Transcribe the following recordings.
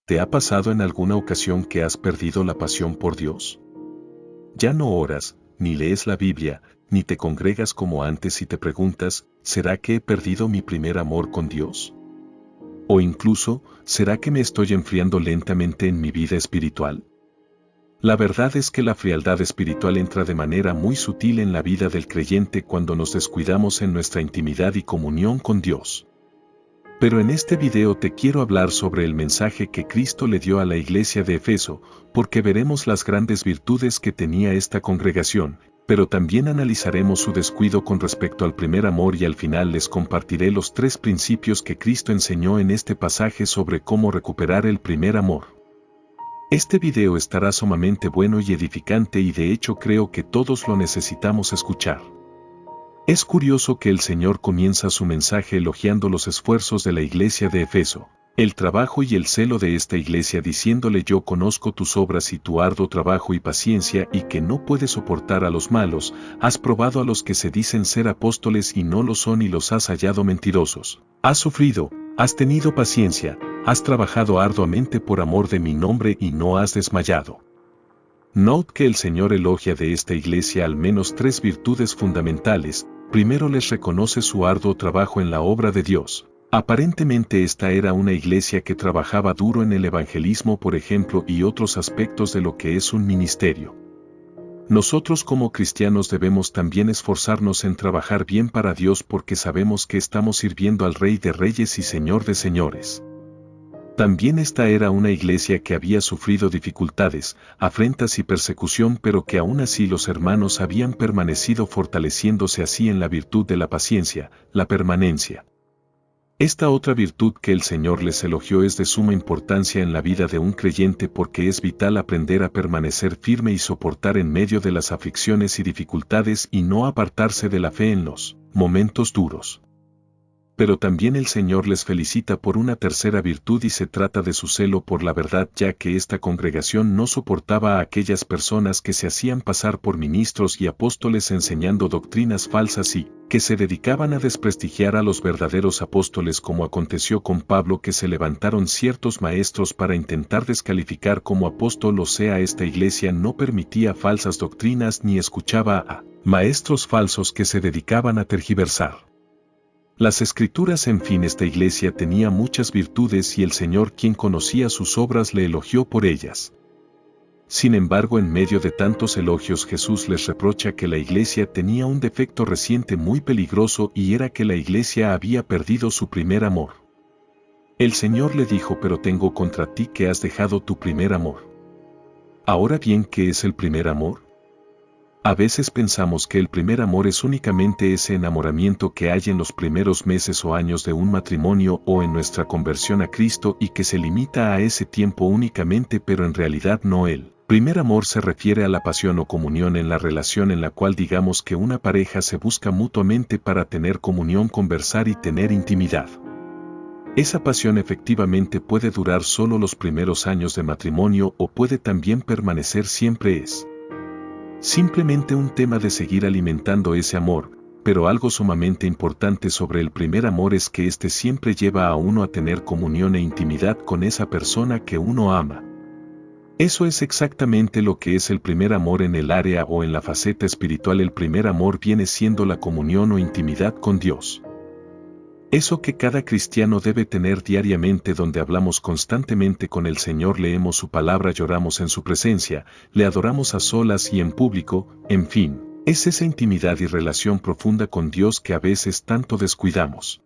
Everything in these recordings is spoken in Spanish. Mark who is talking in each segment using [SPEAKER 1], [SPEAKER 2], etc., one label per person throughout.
[SPEAKER 1] ¿Te ha pasado en alguna ocasión que has perdido la pasión por Dios? Ya no oras, ni lees la Biblia, ni te congregas como antes y te preguntas, ¿será que he perdido mi primer amor con Dios? O incluso, ¿será que me estoy enfriando lentamente en mi vida espiritual? La verdad es que la frialdad espiritual entra de manera muy sutil en la vida del creyente cuando nos descuidamos en nuestra intimidad y comunión con Dios. Pero en este video te quiero hablar sobre el mensaje que Cristo le dio a la iglesia de Efeso, porque veremos las grandes virtudes que tenía esta congregación, pero también analizaremos su descuido con respecto al primer amor y al final les compartiré los 3 principios que Cristo enseñó en este pasaje sobre cómo recuperar el primer amor. Este video estará sumamente bueno y edificante y de hecho creo que todos lo necesitamos escuchar. Es curioso que el Señor comienza su mensaje elogiando los esfuerzos de la iglesia de Efeso, el trabajo y el celo de esta iglesia diciéndole: yo conozco tus obras y tu arduo trabajo y paciencia y que no puedes soportar a los malos, has probado a los que se dicen ser apóstoles y no lo son y los has hallado mentirosos, has sufrido, has tenido paciencia, has trabajado arduamente por amor de mi nombre y no has desmayado. Note que el Señor elogia de esta iglesia al menos 3 virtudes fundamentales. Primero, les reconoce su arduo trabajo en la obra de Dios. Aparentemente esta era una iglesia que trabajaba duro en el evangelismo, por ejemplo, y otros aspectos de lo que es un ministerio. Nosotros como cristianos debemos también esforzarnos en trabajar bien para Dios porque sabemos que estamos sirviendo al Rey de Reyes y Señor de Señores. También esta era una iglesia que había sufrido dificultades, afrentas y persecución, pero que aún así los hermanos habían permanecido fortaleciéndose así en la virtud de la paciencia, la permanencia. Esta otra virtud que el Señor les elogió es de suma importancia en la vida de un creyente porque es vital aprender a permanecer firme y soportar en medio de las aflicciones y dificultades y no apartarse de la fe en los momentos duros. Pero también el Señor les felicita por una tercera virtud y se trata de su celo por la verdad, ya que esta congregación no soportaba a aquellas personas que se hacían pasar por ministros y apóstoles enseñando doctrinas falsas y que se dedicaban a desprestigiar a los verdaderos apóstoles, como aconteció con Pablo, que se levantaron ciertos maestros para intentar descalificar como apóstol. O sea, esta iglesia no permitía falsas doctrinas ni escuchaba a maestros falsos que se dedicaban a tergiversar las Escrituras. En fin, esta iglesia tenía muchas virtudes y el Señor, quien conocía sus obras, le elogió por ellas. Sin embargo, en medio de tantos elogios, Jesús les reprocha que la iglesia tenía un defecto reciente muy peligroso y era que la iglesia había perdido su primer amor. El Señor le dijo: pero tengo contra ti que has dejado tu primer amor. Ahora bien, ¿qué es el primer amor? A veces pensamos que el primer amor es únicamente ese enamoramiento que hay en los primeros meses o años de un matrimonio o en nuestra conversión a Cristo y que se limita a ese tiempo únicamente, pero en realidad no. El primer amor se refiere a la pasión o comunión en la relación en la cual digamos que una pareja se busca mutuamente para tener comunión, conversar y tener intimidad. Esa pasión efectivamente puede durar solo los primeros años de matrimonio o puede también permanecer siempre. Es simplemente un tema de seguir alimentando ese amor, pero algo sumamente importante sobre el primer amor es que este siempre lleva a uno a tener comunión e intimidad con esa persona que uno ama. Eso es exactamente lo que es el primer amor en el área o en la faceta espiritual. El primer amor viene siendo la comunión o intimidad con Dios. Eso que cada cristiano debe tener diariamente, donde hablamos constantemente con el Señor, leemos su palabra, lloramos en su presencia, le adoramos a solas y en público, en fin, es esa intimidad y relación profunda con Dios que a veces tanto descuidamos.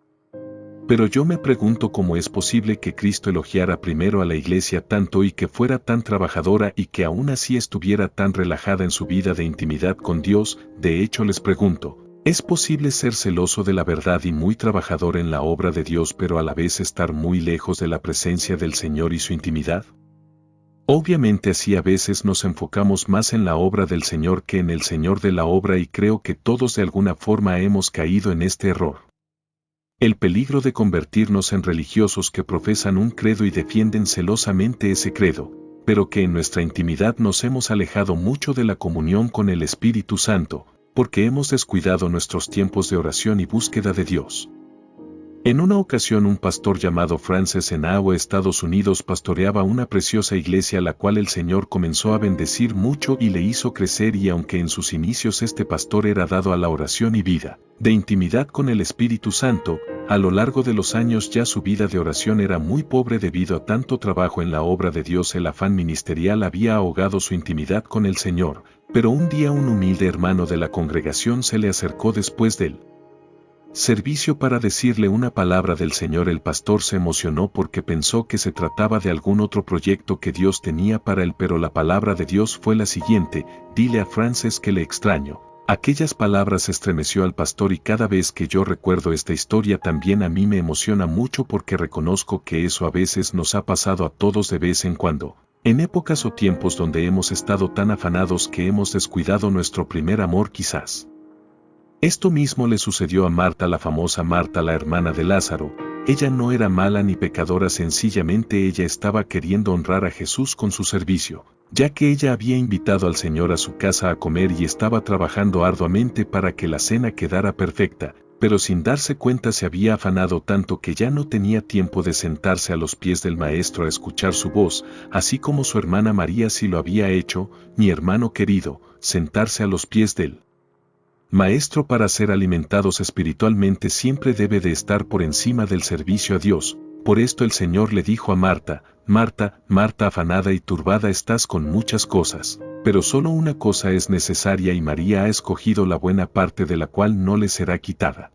[SPEAKER 1] Pero yo me pregunto cómo es posible que Cristo elogiara primero a la iglesia tanto y que fuera tan trabajadora y que aún así estuviera tan relajada en su vida de intimidad con Dios. De hecho, les pregunto, ¿es posible ser celoso de la verdad y muy trabajador en la obra de Dios, pero a la vez estar muy lejos de la presencia del Señor y su intimidad? Obviamente así a veces nos enfocamos más en la obra del Señor que en el Señor de la obra, y creo que todos de alguna forma hemos caído en este error. El peligro de convertirnos en religiosos que profesan un credo y defienden celosamente ese credo, pero que en nuestra intimidad nos hemos alejado mucho de la comunión con el Espíritu Santo, porque hemos descuidado nuestros tiempos de oración y búsqueda de Dios. En una ocasión un pastor llamado Francis en Iowa, Estados Unidos, pastoreaba una preciosa iglesia la cual el Señor comenzó a bendecir mucho y le hizo crecer, y aunque en sus inicios este pastor era dado a la oración y vida de intimidad con el Espíritu Santo, a lo largo de los años ya su vida de oración era muy pobre debido a tanto trabajo en la obra de Dios. El afán ministerial había ahogado su intimidad con el Señor, pero un día un humilde hermano de la congregación se le acercó después del servicio para decirle una palabra del Señor. El pastor se emocionó porque pensó que se trataba de algún otro proyecto que Dios tenía para él, pero la palabra de Dios fue la siguiente: dile a Francis que le extraño. Aquellas palabras estremeció al pastor, y cada vez que yo recuerdo esta historia también a mí me emociona mucho, porque reconozco que eso a veces nos ha pasado a todos de vez en cuando, en épocas o tiempos donde hemos estado tan afanados que hemos descuidado nuestro primer amor quizás. Esto mismo le sucedió a Marta, la famosa Marta, la hermana de Lázaro. Ella no era mala ni pecadora, sencillamente ella estaba queriendo honrar a Jesús con su servicio, ya que ella había invitado al Señor a su casa a comer y estaba trabajando arduamente para que la cena quedara perfecta, pero sin darse cuenta se había afanado tanto que ya no tenía tiempo de sentarse a los pies del Maestro a escuchar su voz, así como su hermana María sí lo había hecho. Mi hermano querido, sentarse a los pies del Maestro para ser alimentados espiritualmente siempre debe de estar por encima del servicio a Dios. Por esto el Señor le dijo a Marta: Marta, Marta, afanada y turbada estás con muchas cosas, pero solo una cosa es necesaria, y María ha escogido la buena parte, de la cual no le será quitada.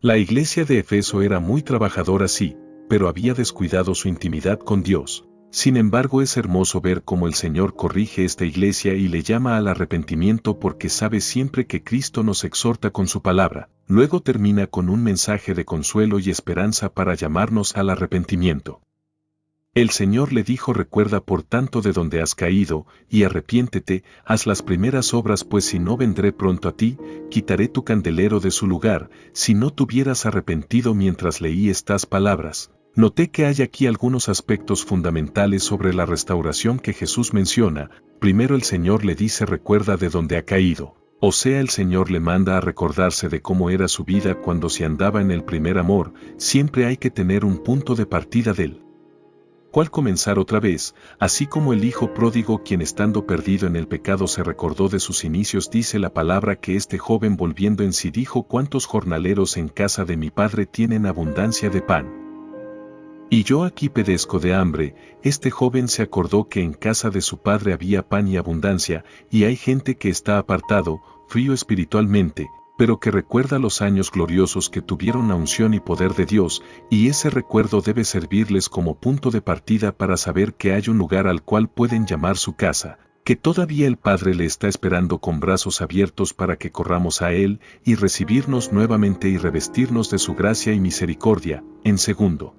[SPEAKER 1] La iglesia de Efeso era muy trabajadora, sí, pero había descuidado su intimidad con Dios. Sin embargo, es hermoso ver cómo el Señor corrige esta iglesia y le llama al arrepentimiento, porque sabe siempre que Cristo nos exhorta con su palabra. Luego termina con un mensaje de consuelo y esperanza para llamarnos al arrepentimiento. El Señor le dijo: recuerda por tanto de donde has caído, y arrepiéntete, haz las primeras obras, pues si no vendré pronto a ti, quitaré tu candelero de su lugar. Si no te hubieras arrepentido. Mientras leí estas palabras, noté que hay aquí algunos aspectos fundamentales sobre la restauración que Jesús menciona. Primero, el Señor le dice: recuerda de dónde ha caído. O sea, el Señor le manda a recordarse de cómo era su vida cuando se andaba en el primer amor. Siempre hay que tener un punto de partida del cual comenzar otra vez, así como el hijo pródigo, quien estando perdido en el pecado se recordó de sus inicios. Dice la palabra que este joven, volviendo en sí, dijo: ¿cuántos jornaleros en casa de mi padre tienen abundancia de pan, y yo aquí padezco de hambre? Este joven se acordó que en casa de su padre había pan y abundancia, y hay gente que está apartado, frío espiritualmente, pero que recuerda los años gloriosos que tuvieron la unción y poder de Dios, y ese recuerdo debe servirles como punto de partida para saber que hay un lugar al cual pueden llamar su casa, que todavía el Padre le está esperando con brazos abiertos para que corramos a Él y recibirnos nuevamente y revestirnos de su gracia y misericordia. En segundo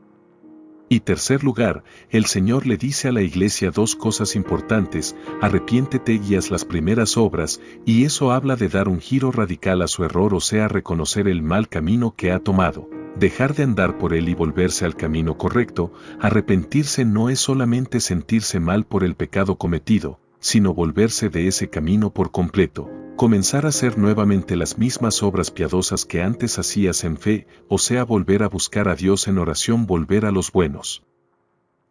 [SPEAKER 1] y tercer lugar, el Señor le dice a la iglesia dos cosas importantes: arrepiéntete y haz las primeras obras, y eso habla de dar un giro radical a su error, o sea, reconocer el mal camino que ha tomado, dejar de andar por él y volverse al camino correcto. Arrepentirse no es solamente sentirse mal por el pecado cometido, sino volverse de ese camino por completo. Comenzar a hacer nuevamente las mismas obras piadosas que antes hacías en fe, o sea, volver a buscar a Dios en oración, volver a los buenos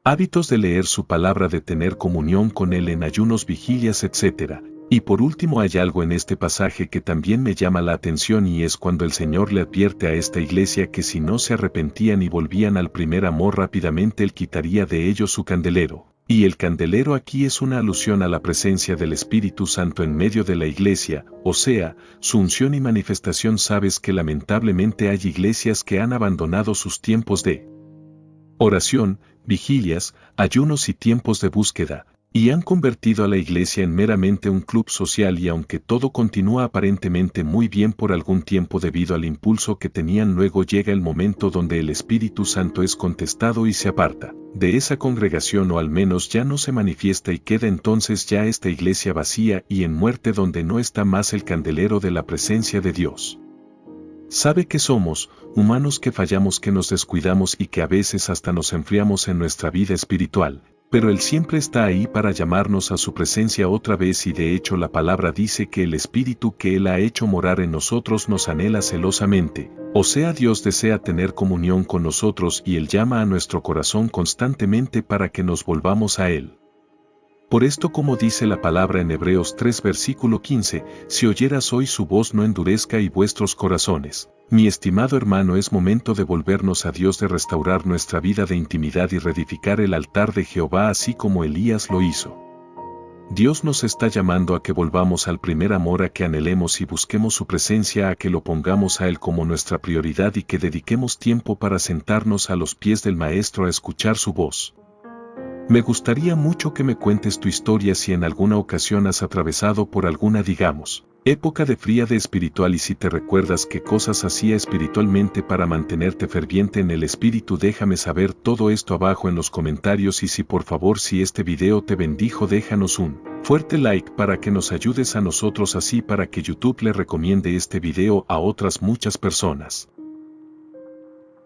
[SPEAKER 1] hábitos de leer su palabra, de tener comunión con Él en ayunos, vigilias, etc. Y por último, hay algo en este pasaje que también me llama la atención, y es cuando el Señor le advierte a esta iglesia que si no se arrepentían y volvían al primer amor, rápidamente Él quitaría de ellos su candelero. Y el candelero aquí es una alusión a la presencia del Espíritu Santo en medio de la iglesia, o sea, su unción y manifestación. Sabes que lamentablemente hay iglesias que han abandonado sus tiempos de oración, vigilias, ayunos y tiempos de búsqueda, y han convertido a la iglesia en meramente un club social, y aunque todo continúa aparentemente muy bien por algún tiempo debido al impulso que tenían, luego llega el momento donde el Espíritu Santo es contestado y se aparta de esa congregación, o al menos ya no se manifiesta, y queda entonces ya esta iglesia vacía y en muerte, donde no está más el candelero de la presencia de Dios. Sabe que somos humanos, que fallamos, que nos descuidamos y que a veces hasta nos enfriamos en nuestra vida espiritual. pero Él siempre está ahí para llamarnos a su presencia otra vez y de hecho la palabra dice que el Espíritu que Él ha hecho morar en nosotros nos anhela celosamente, o sea Dios desea tener comunión con nosotros y Él llama a nuestro corazón constantemente para que nos volvamos a Él. Por esto como dice la palabra en Hebreos 3 versículo 15, si oyeras hoy su voz no endurezca y vuestros corazones. Mi estimado hermano, es momento de volvernos a Dios, de restaurar nuestra vida de intimidad y reedificar el altar de Jehová así como Elías lo hizo. Dios nos está llamando a que volvamos al primer amor, a que anhelemos y busquemos su presencia, a que lo pongamos a Él como nuestra prioridad y que dediquemos tiempo para sentarnos a los pies del Maestro a escuchar su voz. Me gustaría mucho que me cuentes tu historia si en alguna ocasión has atravesado por alguna, digamos, época de frío espiritual y si te recuerdas qué cosas hacía espiritualmente para mantenerte ferviente en el espíritu. Déjame saber todo esto abajo en los comentarios y si por favor, si este video te bendijo, déjanos un fuerte like para que nos ayudes a nosotros así para que YouTube le recomiende este video a otras muchas personas.